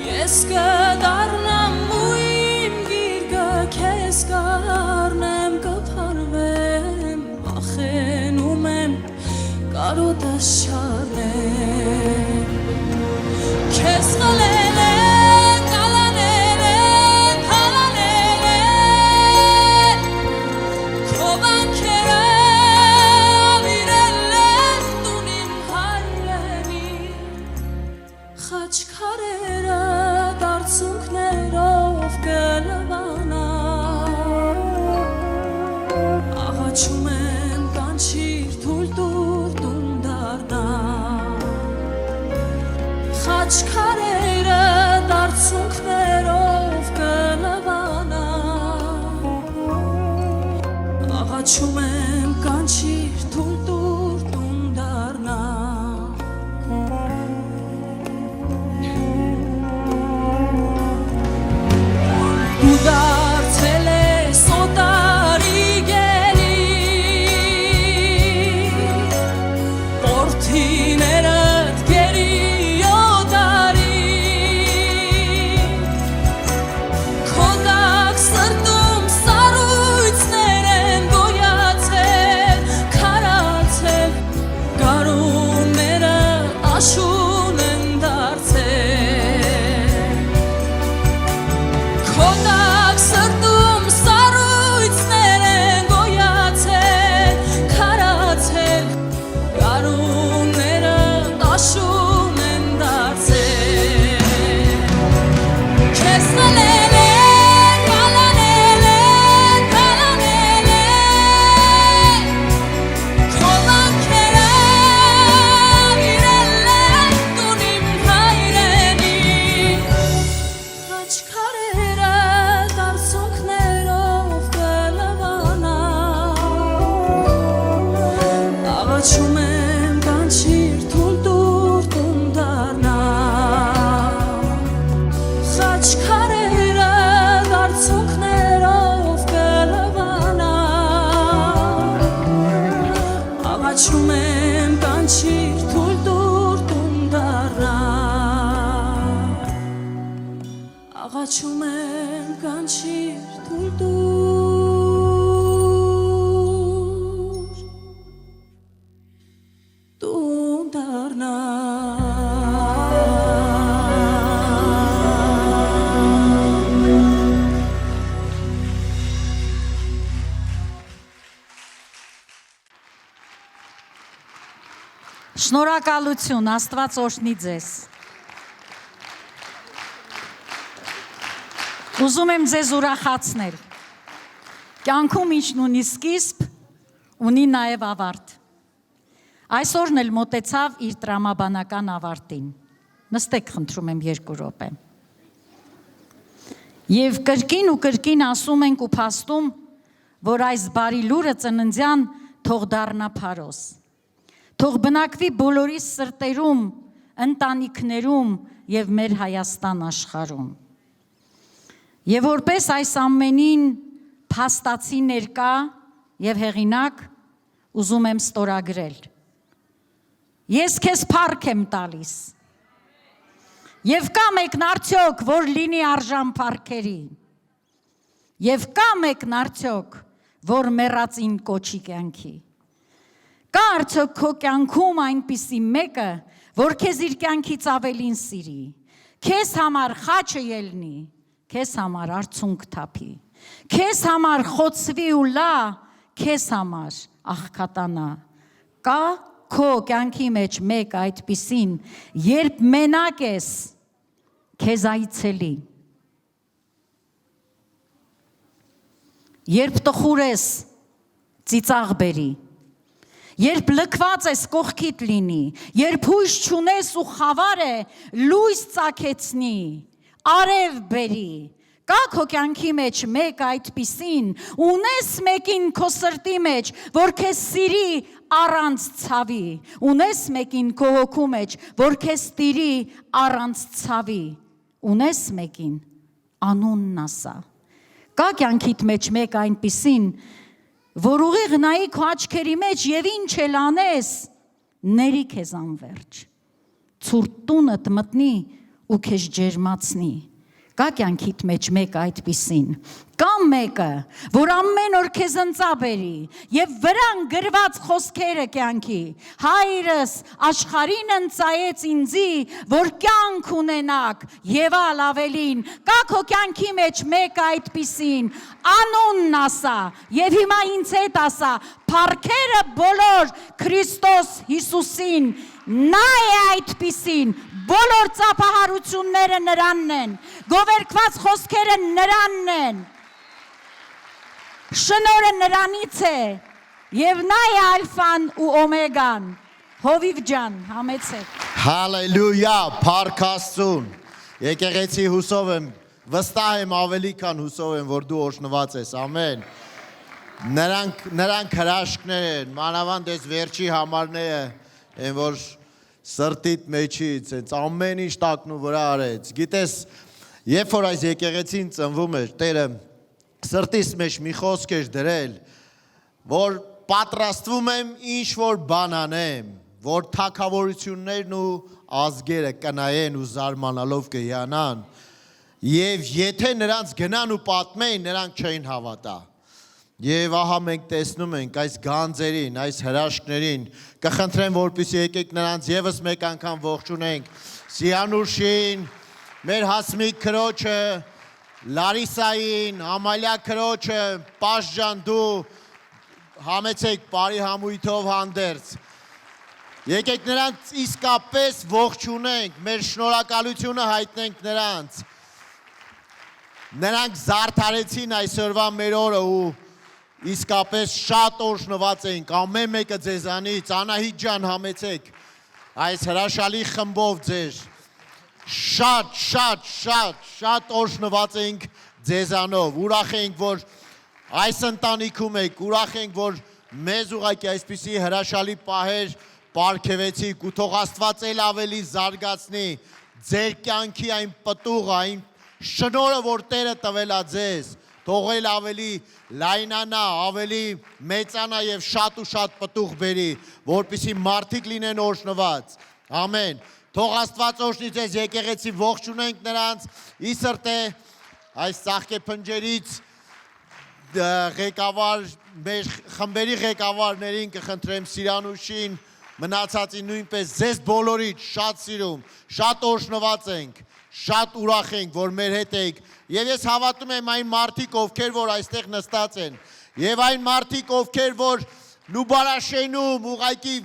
[SPEAKER 6] Ես կդառնամ ու իմ գիրկը քեզ կառնեմ կփարվեմ Վախենում եմ կարոտս շարնեմ Քեզ խլել են, կալանել են, թալանել են Քո վանքերը ավիրել են տուն իմ հայրենի Խաչքարերը դարձունքներով կլվանան Աղաչում են կանչիր թույլ տուր տուն դառնալ Խաչքարերը դարձունքներով կլվանան Աղաչում են կանչիր աղաչում եմ կանչիր թույլ տուր դու դառնա
[SPEAKER 1] Շնորհակալություն, Աստված օրհնի ձեզ։ Ուզում եմ ձեզ ուրախացնել։ Կյանքում ինչն ունի սկիզբ, ունի նաև ավարտ։ Այսօրն էլ մոտեցավ իր տրամաբանական ավարտին։ Նստեք, խնդրում եմ 2 րոպե։ Եվ կրկին ու կրկին ասում ենք ու փաստում, որ այս բարի լուրը ծննդյան թող դառնա փարոս։ Թող բնակվի բոլորի սրտերում, ընտանիքներում եւ մեր Հայաստան աշխարհում։ Եվ որպես այս ամենին փաստացի ներկա եւ հեղինակ ուզում եմ ստորագրել։ Ես քեզ փառք եմ տալիս։ Եվ կա մեկն արդյոք, որ լինի արժան փառքերի։ Եվ կա մեկն արդյոք, որ մեռածին կոչի կյանքի։ Կա արդյոք քո կյանքում այնպիսի մեկը, որ քեզ իր կյանքից ավելին սիրի, քեզ համար խաչը ելնի, քեզ համար արցունք թափի, քեզ համար խոցվի ու լա, քեզ համար աղքատանա։ Կա քո կյանքի մեջ մեկ այդպիսին, երբ մենակ ես, քեզ այցելի, երբ տխուր ես, ծիծաղ բերի, երբ լքված ես կողքիդ լինի, երբ հույս չունես ու խավար է, լույս ծագեցնի, արև բերի, կա քո կյանքի մեջ մեկ այդպիսին, ունես մեկին քո սրտի մեջ, որ քեզ սիրի առանց ցավի, ունես մեկին քո հոգու մեջ, որ քեզ տիրի առանց ցավի, ունես մեկին, անունն ասա, կա կյանքիդ մեջ մեկ այնպիսին, որ ուղիղ նայի քո աչքերի մեջ եւ ինչ էլ անես, ների քեզ անվերջ, ցուրտ տունդ մտնի ու քեզ ջերմացնի, կա կյանքիդ մեջ մեկ այդպիսին, կա մեկը, որ ամեն օր քեզ ընծա բերի եւ վրան գրված խոսքերը կյանքի, հայրս աշխարհին ընծայեց ինձի, որ կյանք ունենաք եւ ալ ավելին, կա քո կյանքի մեջ մեկ այդպիսին, անունն ասա եւ հիմա ինձ հետ ասա, փառքերը բոլոր Քրիստոս Հիսուսին, նա է այդպիսին, բոլոր ծափահարությունները նրանն են, գովերքված խոսքերը նրանն են, շնորհը նրանից է, եւ նա է ալֆան ու օմեգան, Հովիվ ջան, համեցեք։
[SPEAKER 8] Հալելույա, փառք Աստծուն, եկեղեցի հուսով եմ, վստահ եմ ավելի քան հուսով եմ, որ դու օրհնված ես, ամեն, նրանք հրաշքներ են, մանավանդ այս վերջի համարները են, որ սրտիդ մեջից, հենց ամեն ինչ տակնու վրա արեց, գիտես, երբ որ այս եկեղեցին ծնվում էր, Տերը սրտիս մեջ մի խոսք էր դրել, որ պատրաստվում եմ ինչ որ բան անեմ, որ թագավորություններն ու ազգերը կնայեն ու զարմանալով կհիանան, եւ եթե նրանց գնան ու պատմեն, նրանք չէին հավատա։ Եվ ահա մենք տեսնում ենք այս գանձերին, այս հրաշքներին, կխնդրեմ, որպեսզի եկեք նրանց եւս մեկ անգամ ողջունենք, Սիանուշին, մեր Հասմիկ քրոջը, Լարիսային, Ամալիա քրոջը, Պաշջան դու համեցեք բարի համույթով հանդերձ։ Եկեք նրանց իսկապես ողջունենք, մեր շնորհակալությունը հայտնենք նրանց։ Նրանք զարդարեցին այսօրվա մեր օրը ու իսկապես շատ օրհնված ենք, ամեն մեկը ձեզանից, Անահիտ ջան համեցեք, այս հրաշալի խմբով ձեր, շատ օրհնված ենք ձեզանով, ուրախ ենք, որ այս ընտանիքում եք, ուրախ ենք, որ մեզ ուղղակի այսպիսի հրաշալի պահեր պարգևեցիք ու թող Աստված էլ ավելի զարգացնի ձեր կյանքի այն պտուղը, այն շնորհը, որ Տերը տվել է ձեզ, թող էլ ավելի լայնանա, ավելի մեծանա եւ շատ ու շատ պտուղ բերի, որպեսզի մարդիկ լինեն օրհնված։ Ամեն։ Թող Աստված օրհնի ձեզ, եկեղեցի ողջունենք նրանց, ի սրտե այս ծաղկե փնջերից ղեկավար մեր խմբերի ղեկավարներին կխնդրեմ Սիրանուշին, մնացածին նույնպես ձեզ բոլորից շատ սիրում, շատ օրհնված ենք, շատ ուրախ ենք, որ մեր հետ եք, եւ ես հավատում եմ այն մարդիկ, ովքեր որ այստեղ նստած են, եւ այն մարդիկ, ովքեր որ Նուբարաշենում ուղղակի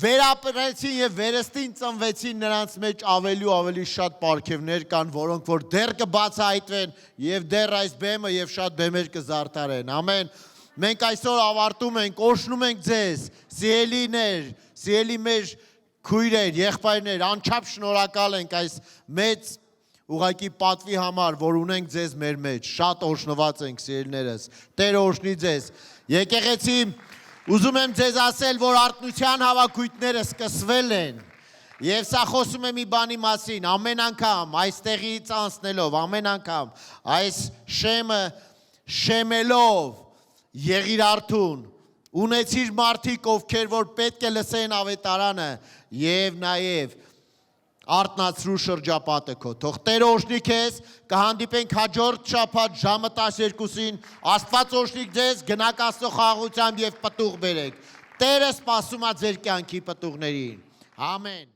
[SPEAKER 8] վերապրեցին եւ վերստին ծնվեցին, նրանց մեջ ավելի ու ավելի շատ պարգևներ կան, որոնք որ դեռ կբացահայտվեն եւ դեռ այս բեմը եւ շատ բեմեր կզարդարեն։ Ամեն։ Մենք այսօր ավարտում ենք, օրհնում ենք ձեզ, սիրելիներ, սիրելի մեր քույրեր, եղբայրներ, անչափ շնորհակալ ենք այս մեծ ուղղակի պատվի համար, որ ունենք ձեզ մեր մեջ։ Շատ օրհնված ենք, սիրելիներս։ Տեր օրհնի ձեզ։ Եկեղեցի Ուզում եմ ձեզ ասել, որ արթնության հավաքույթները սկսվել են եւ սա խոսում է մի բանի մասին, ամեն անգամ այստեղից անցնելով, ամեն անգամ այս շեմը շեմելով եղիր արթուն, ունեցիր մարդիկ, ովքեր որ պետք է լսեն ավետարանը եւ նաեւ արթնացրու շրջապատը քո։ Թող Տեր օրհնի քեզ, կհանդիպենք հաջորդ շաբաթ ժամը 12-ին, Աստված օրհնի ձեզ, գնաք Աստծո խաղաղությամբ եւ պտուղ բերեք։ Տերը սպասում է ձեր կյանքի պտուղներին։ Ամեն։